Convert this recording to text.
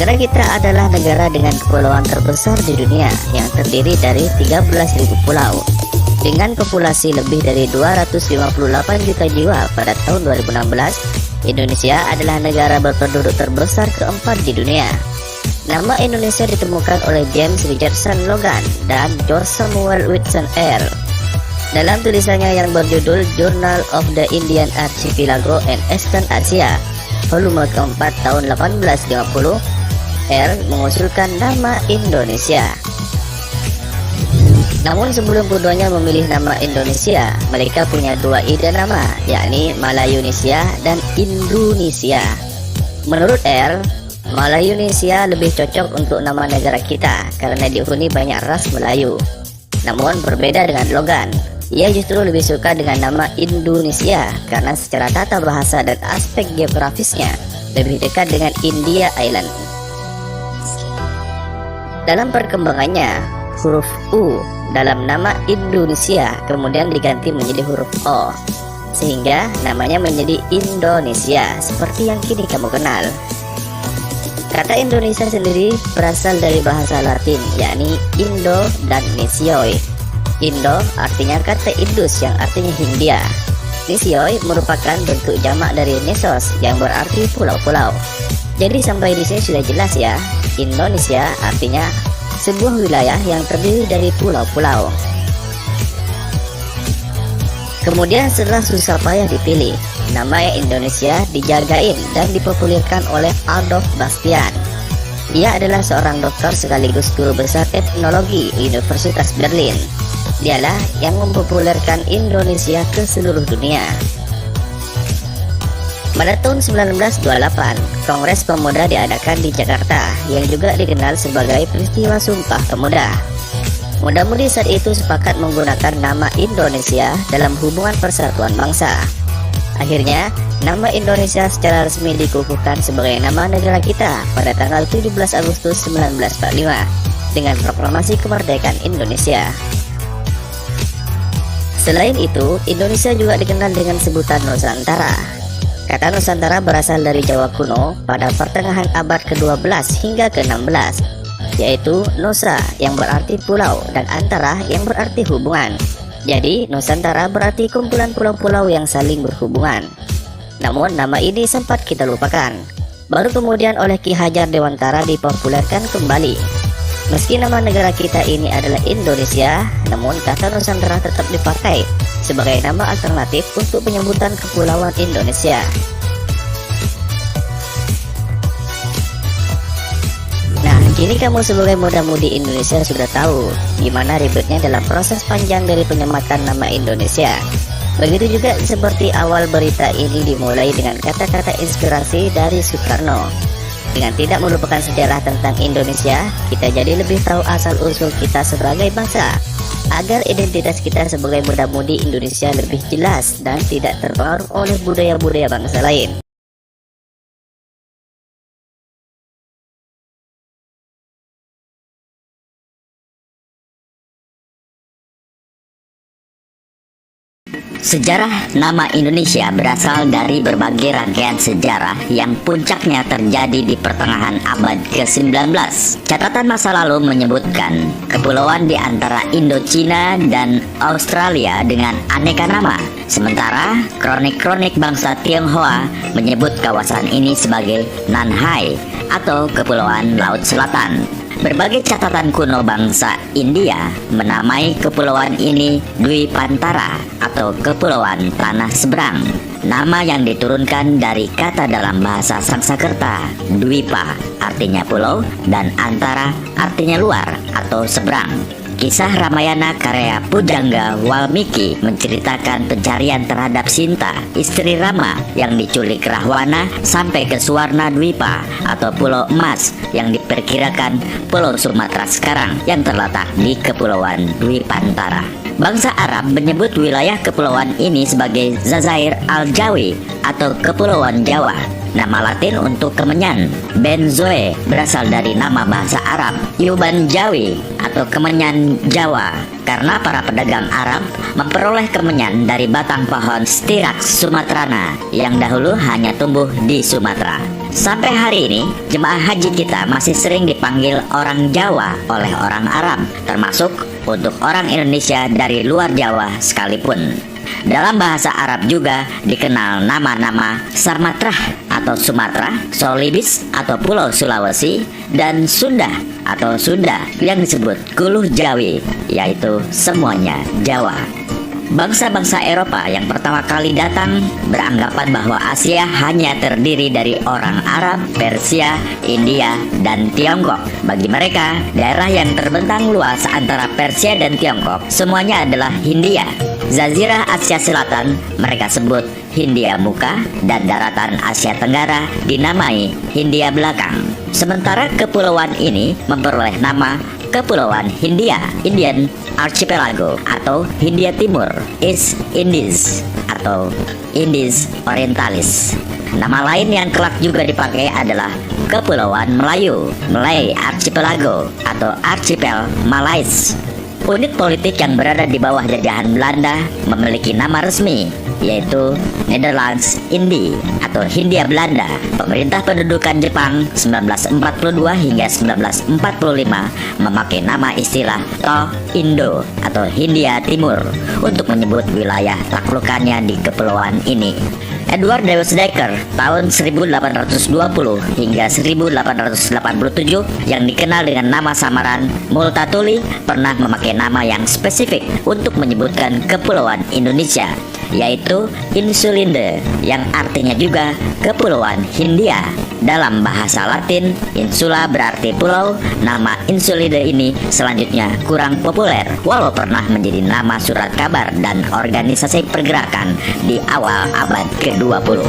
Negara kita adalah negara dengan kepulauan terbesar di dunia yang terdiri dari 13.000 pulau. Dengan populasi lebih dari 258 juta jiwa pada tahun 2016, Indonesia adalah negara berpenduduk terbesar keempat di dunia. Nama Indonesia ditemukan oleh James Richardson Logan dan George Samuel Whitson Eyre dalam tulisannya yang berjudul Journal of the Indian Archipelago and Eastern Asia, volume keempat tahun 1850. Eyre mengusulkan nama Indonesia. Namun sebelum keduanya memilih nama Indonesia, mereka punya dua ide nama, yakni Malayunesia dan Indonesia. Menurut Eyre, Malayunesia lebih cocok untuk nama negara kita karena dihuni banyak ras Melayu. Namun berbeda dengan Logan, ia justru lebih suka dengan nama Indonesia karena secara tata bahasa dan aspek geografisnya lebih dekat dengan India Island. Dalam perkembangannya, huruf U dalam nama Indonesia kemudian diganti menjadi huruf O, sehingga namanya menjadi Indonesia seperti yang kini kamu kenal. Kata Indonesia sendiri berasal dari bahasa Latin, yakni Indo dan Nesioi. Indo artinya kata Indus yang artinya Hindia. Nesioi merupakan bentuk jamak dari Nesos yang berarti pulau-pulau. Jadi sampai di sini sudah jelas ya, Indonesia artinya sebuah wilayah yang terdiri dari pulau-pulau. Kemudian setelah susah payah dipilih, nama Indonesia dijagain dan dipopulerkan oleh Adolf Bastian. Dia adalah seorang dokter sekaligus guru besar etnologi Universitas Berlin. Dialah yang mempopulerkan Indonesia ke seluruh dunia. Pada tahun 1928, Kongres Pemuda diadakan di Jakarta yang juga dikenal sebagai peristiwa Sumpah Pemuda. Muda-mudi saat itu sepakat menggunakan nama Indonesia dalam hubungan persatuan bangsa. Akhirnya, nama Indonesia secara resmi dikukuhkan sebagai nama negara kita pada tanggal 17 Agustus 1945 dengan Proklamasi Kemerdekaan Indonesia. Selain itu, Indonesia juga dikenal dengan sebutan Nusantara. Kata Nusantara berasal dari Jawa kuno pada pertengahan abad ke-12 hingga ke-16, yaitu Nusa yang berarti pulau dan Antara yang berarti hubungan. Jadi Nusantara berarti kumpulan pulau-pulau yang saling berhubungan. Namun nama ini sempat kita lupakan. Baru kemudian oleh Ki Hajar Dewantara dipopulerkan kembali. Meski nama negara kita ini adalah Indonesia, namun kata Nusantara tetap dipakai sebagai nama alternatif untuk penyebutan kepulauan Indonesia. Nah, kini kamu sebagai muda-mudi Indonesia sudah tahu gimana ribetnya dalam proses panjang dari penyematan nama Indonesia. Begitu juga seperti awal berita ini dimulai dengan kata-kata inspirasi dari Soekarno. Dengan tidak melupakan sejarah tentang Indonesia, kita jadi lebih tahu asal-usul kita sebagai bangsa, agar identitas kita sebagai muda-mudi Indonesia lebih jelas dan tidak terpengaruh oleh budaya-budaya bangsa lain. Sejarah nama Indonesia berasal dari berbagai rangkaian sejarah yang puncaknya terjadi di pertengahan abad ke-19. Catatan masa lalu menyebutkan kepulauan di antara Indochina dan Australia dengan aneka nama. Sementara kronik-kronik bangsa Tionghoa menyebut kawasan ini sebagai Nanhai atau Kepulauan Laut Selatan. Berbagai catatan kuno bangsa India menamai kepulauan ini Dwi Pantara atau Kepulauan Tanah Seberang. nama yang diturunkan dari kata dalam bahasa Sanskerta, Dwipa artinya pulau dan Antara artinya luar atau seberang. Kisah Ramayana karya Pujangga Walmiki menceritakan pencarian terhadap Sinta, istri Rama yang diculik Rahwana sampai ke Suwarna Dwipa atau Pulau Emas yang diperkirakan Pulau Sumatera sekarang yang terletak di Kepulauan Dwipantara. Bangsa Arab menyebut wilayah kepulauan ini sebagai Jazair Al-Jawi atau Kepulauan Jawa. Nama Latin untuk kemenyan, benzoe, berasal dari nama bahasa Arab, Yuban Jawi atau kemenyan Jawa. Karena para pedagang Arab memperoleh kemenyan dari batang pohon Styrax sumatrana yang dahulu hanya tumbuh di Sumatera. Sampai hari ini, jemaah haji kita masih sering dipanggil orang Jawa oleh orang Arab, termasuk untuk orang Indonesia dari luar Jawa sekalipun. Dalam bahasa Arab juga dikenal nama-nama Sarmatrah atau Sumatera, Solibis atau Pulau Sulawesi, dan Sunda atau Sunda yang disebut Kuluh Jawi, yaitu semuanya Jawa. Bangsa-bangsa Eropa yang pertama kali datang beranggapan bahwa Asia hanya terdiri dari orang Arab, Persia, India, dan Tiongkok. Bagi mereka, daerah yang terbentang luas antara Persia dan Tiongkok semuanya adalah Hindia. Jazirah Asia Selatan mereka sebut Hindia Muka, dan daratan Asia Tenggara dinamai Hindia Belakang. Sementara kepulauan ini memperoleh nama Kepulauan Hindia, Indian Archipelago atau Hindia Timur, East Indies atau Indies Orientalis. Nama lain yang kelak juga dipakai adalah Kepulauan Melayu, Malay Archipelago atau Archipel Malais. Unit politik yang berada di bawah jajahan Belanda memiliki nama resmi, yaitu Netherlands Indie atau Hindia Belanda. Pemerintah pendudukan Jepang 1942 hingga 1945 memakai nama istilah To Indo atau Hindia Timur untuk menyebut wilayah taklukannya di kepulauan ini. Edward Dewes Dekker tahun 1820 hingga 1887 yang dikenal dengan nama samaran Multatuli pernah memakai nama yang spesifik untuk menyebutkan kepulauan Indonesia, yaitu Insulinde yang artinya juga Kepulauan Hindia. Dalam bahasa Latin, insula berarti pulau. Nama Insulinde ini selanjutnya kurang populer walau pernah menjadi nama surat kabar dan organisasi pergerakan di awal abad ke-20.